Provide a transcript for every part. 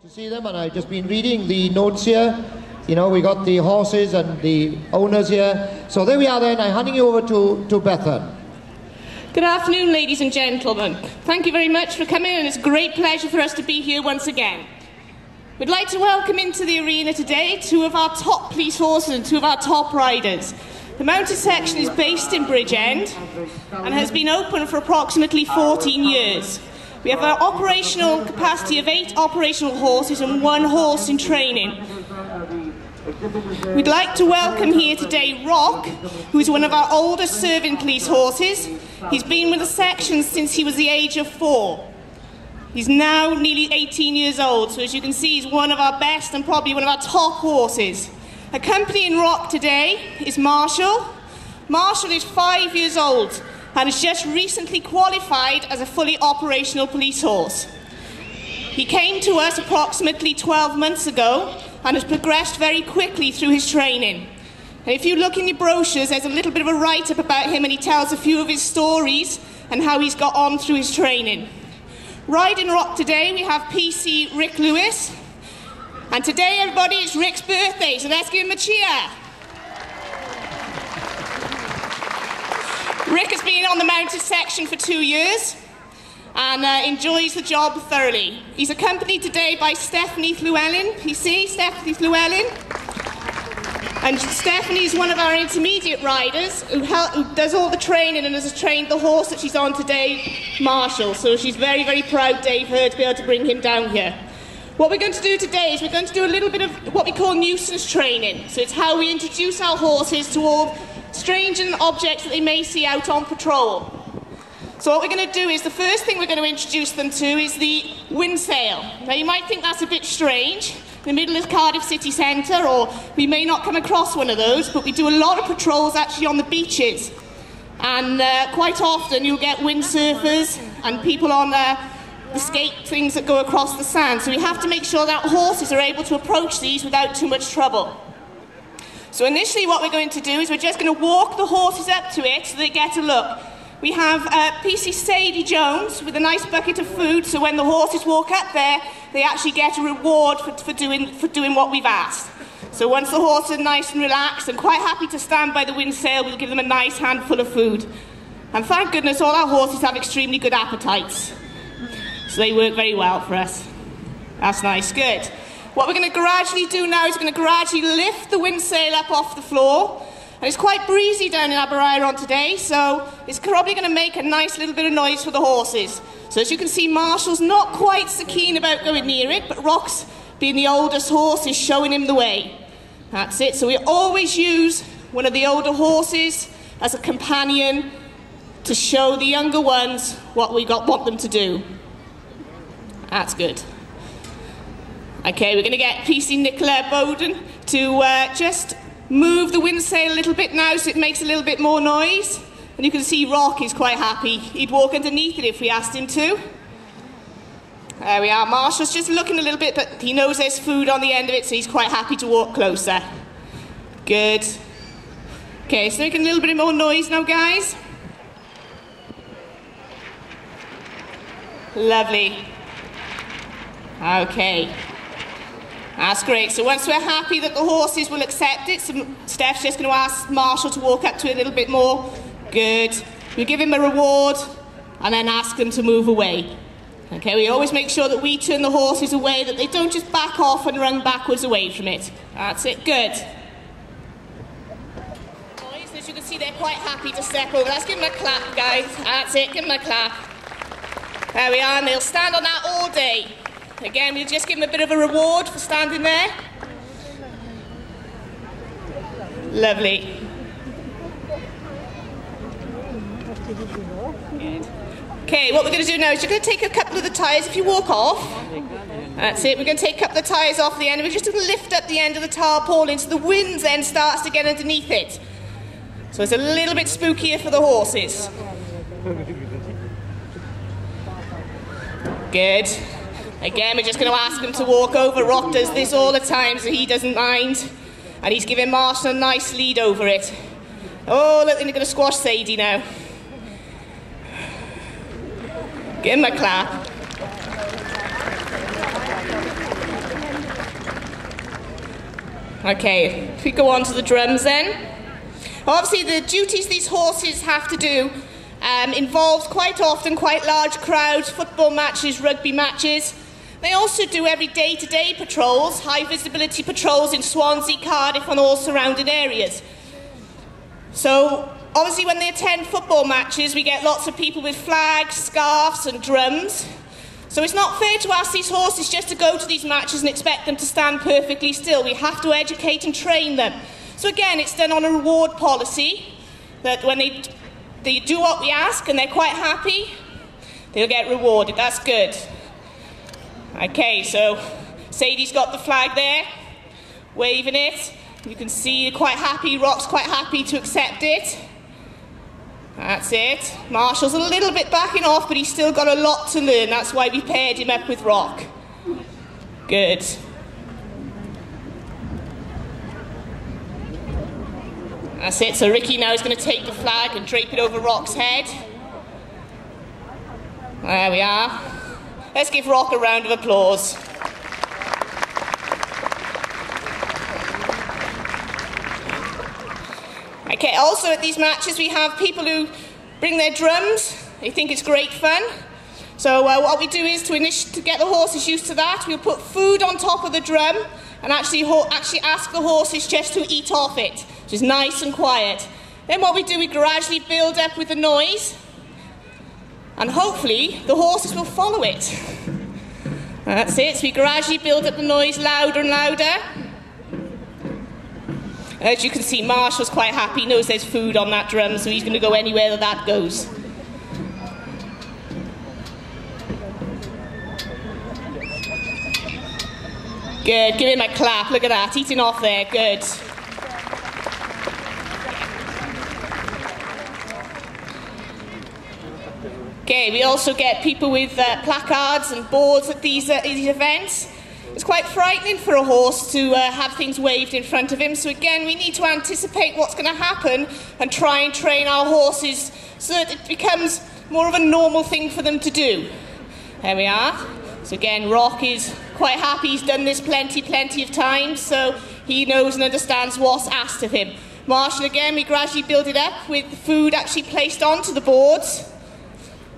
To see them, and I've just been reading the notes here. You know, we got the horses and the owners here. So there we are then. I'm handing you over to Bethan. Good afternoon, ladies and gentlemen. Thank you very much for coming, and it's a great pleasure for us to be here once again. We'd like to welcome into the arena today two of our top police horses and two of our top riders. The mounted section is based in Bridgend and has been open for approximately 14 years. We have an operational capacity of 8 operational horses and 1 horse in training. We'd like to welcome here today Rock, who is one of our oldest serving police horses. He's been with the section since he was the age of 4. He's now nearly 18 years old, so as you can see, he's one of our best and probably one of our top horses. Accompanying Rock today is Marshall. Marshall is 5 years old and has just recently qualified as a fully operational police horse. He came to us approximately 12 months ago and has progressed very quickly through his training. And if you look in your brochures, there's a little bit of a write-up about him, and he tells a few of his stories and how he's got on through his training. Riding Rock today, we have PC Rick Lewis. And today, everybody, it's Rick's birthday, so let's give him a cheer. Rick has been on the mounted section for 2 years and enjoys the job thoroughly. He's accompanied today by Stephanie Llewellyn. PC, Stephanie Llewellyn. And Stephanie is one of our intermediate riders who does all the training and has trained the horse that she's on today, Marshall. So she's very, very proud, Dave, her to be able to bring him down here. What we're going to do today is we're going to do a little bit of what we call nuisance training. So it's how we introduce our horses to all strange objects that they may see out on patrol. So what we're going to do is the first thing we're going to introduce them to is the windsail. Now you might think that's a bit strange, in the middle of Cardiff city centre, or we may not come across one of those, but we do a lot of patrols actually on the beaches. And quite often you'll get windsurfers and people on the skate things that go across the sand. So we have to make sure that horses are able to approach these without too much trouble. So initially what we're going to do is we're just going to walk the horses up to it so they get a look. We have PC Sadie Jones with a nice bucket of food, so when the horses walk up there, they actually get a reward for doing what we've asked. So once the horses are nice and relaxed and quite happy to stand by the windsail, we'll give them a nice handful of food. And thank goodness all our horses have extremely good appetites. So they work very well for us. That's nice, good. What we're going to gradually do now is we're going to gradually lift the windsail up off the floor. And it's quite breezy down in Aberaeron today, so it's probably going to make a nice little bit of noise for the horses. So as you can see, Marshall's not quite so keen about going near it, but Rock's, being the oldest horse, is showing him the way. That's it. So we always use one of the older horses as a companion to show the younger ones what we want them to do. That's good. Okay, we're going to get PC Nicola Bowden to just move the windsail a little bit now so it makes a little bit more noise. And you can see Rock is quite happy. He'd walk underneath it if we asked him to. There we are. Marshall's just looking a little bit, but he knows there's food on the end of it, so he's quite happy to walk closer. Good. Okay, so making a little bit more noise now, guys. Lovely. Okay. That's great. So once we're happy that the horses will accept it, so Steph's just going to ask Marshall to walk up to it a little bit more. Good. We'll give him a reward and then ask them to move away. Okay, we always make sure that we turn the horses away, that they don't just back off and run backwards away from it. That's it. Good. As you can see, they're quite happy to step over. Let's give them a clap, guys. That's it. Give them a clap. There we are, and they'll stand on that all day. Again, we'll just give them a bit of a reward for standing there. Lovely. Good. Okay, what we're going to do now is you're going to take a couple of the tyres. If you walk off, that's it. We're going to take a couple of the tyres off the end, and we're just going to lift up the end of the tarpaulin so the wind then starts to get underneath it. So it's a little bit spookier for the horses. Good. Again, we're just going to ask him to walk over. Rock does this all the time, so he doesn't mind. And he's giving Marshall a nice lead over it. Oh, look, they're going to squash Sadie now. Give him a clap. Okay, if we go on to the drums then. Obviously the duties these horses have to do involves quite often quite large crowds, football matches, rugby matches. They also do every day-to-day patrols, high visibility patrols in Swansea, Cardiff and all surrounding areas. So obviously when they attend football matches we get lots of people with flags, scarves and drums. So it's not fair to ask these horses just to go to these matches and expect them to stand perfectly still. We have to educate and train them. So again, it's done on a reward policy, that when they do what we ask and they're quite happy, they'll get rewarded. That's good. Okay, so Sadie's got the flag there, waving it. You can see quite happy, Rock's quite happy to accept it. That's it. Marshall's a little bit backing off, but he's still got a lot to learn. That's why we paired him up with Rock. Good. That's it. So Ricky now is going to take the flag and drape it over Rock's head. There we are. Let's give Rock a round of applause. Okay, also at these matches we have people who bring their drums. They think it's great fun. So what we do is to get the horses used to that, we'll put food on top of the drum and actually ask the horses just to eat off it, which is nice and quiet. Then what we do, we gradually build up with the noise and hopefully the horses will follow it. That's it, so we gradually build up the noise louder and louder. As you can see, Marshall's quite happy, he knows there's food on that drum, so he's going to go anywhere that goes. Good, give him a clap, look at that, eating off there, good. Okay, we also get people with placards and boards at these events. It's quite frightening for a horse to have things waved in front of him, so again we need to anticipate what's going to happen and try and train our horses so that it becomes more of a normal thing for them to do. There we are. So again, Rock is quite happy, he's done this plenty of times, so he knows and understands what's asked of him. Marshall, again, we gradually build it up with the food actually placed onto the boards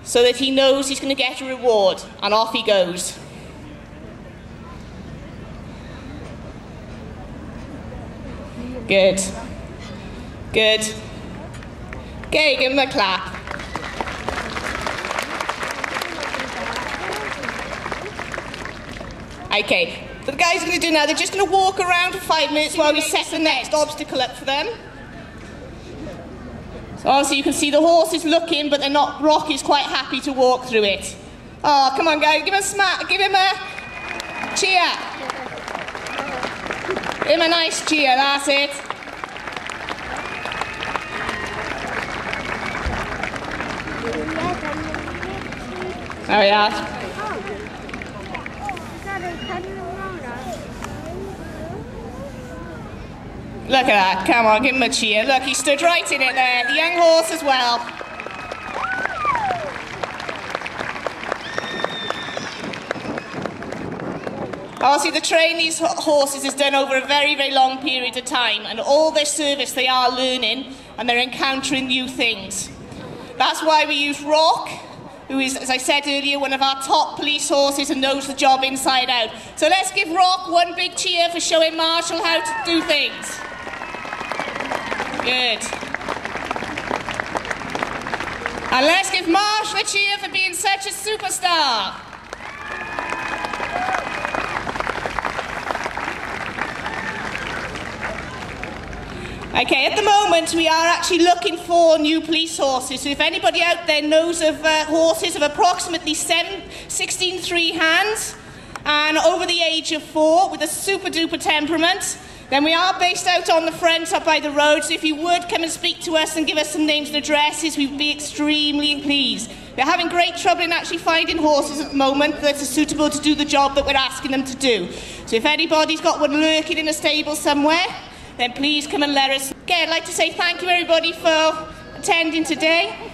so that he knows he's going to get a reward, and off he goes. Good. Good. Okay, give him a clap. Okay, what the guys are going to do now, they're just going to walk around for 5 minutes while we set the next obstacle up for them. So obviously you can see the horse is looking, but they're not. Rock is quite happy to walk through it. Oh, come on guys, give him a smack, give him a cheer. Give him a nice cheer, that's it. There we are. Look at that, come on, give him a cheer. Look, he stood right in it there, the young horse as well. Obviously the training these horses is done over a very long period of time, and all their service they are learning and they're encountering new things. That's why we use Rock, who is, as I said earlier, one of our top police horses and knows the job inside out. So let's give Rock one big cheer for showing Marshall how to do things. Good. And let's give Marshall a cheer for being such a superstar. Okay, at the moment we are actually looking for new police horses. So if anybody out there knows of horses of approximately 16 3 hands and over the age of 4 with a super duper temperament, then we are based out on the front up by the road. So if you would come and speak to us and give us some names and addresses, we'd be extremely pleased. We're having great trouble in actually finding horses at the moment that are suitable to do the job that we're asking them to do. So if anybody's got one lurking in a stable somewhere, then please come and let us. Okay, I'd like to say thank you everybody for attending today.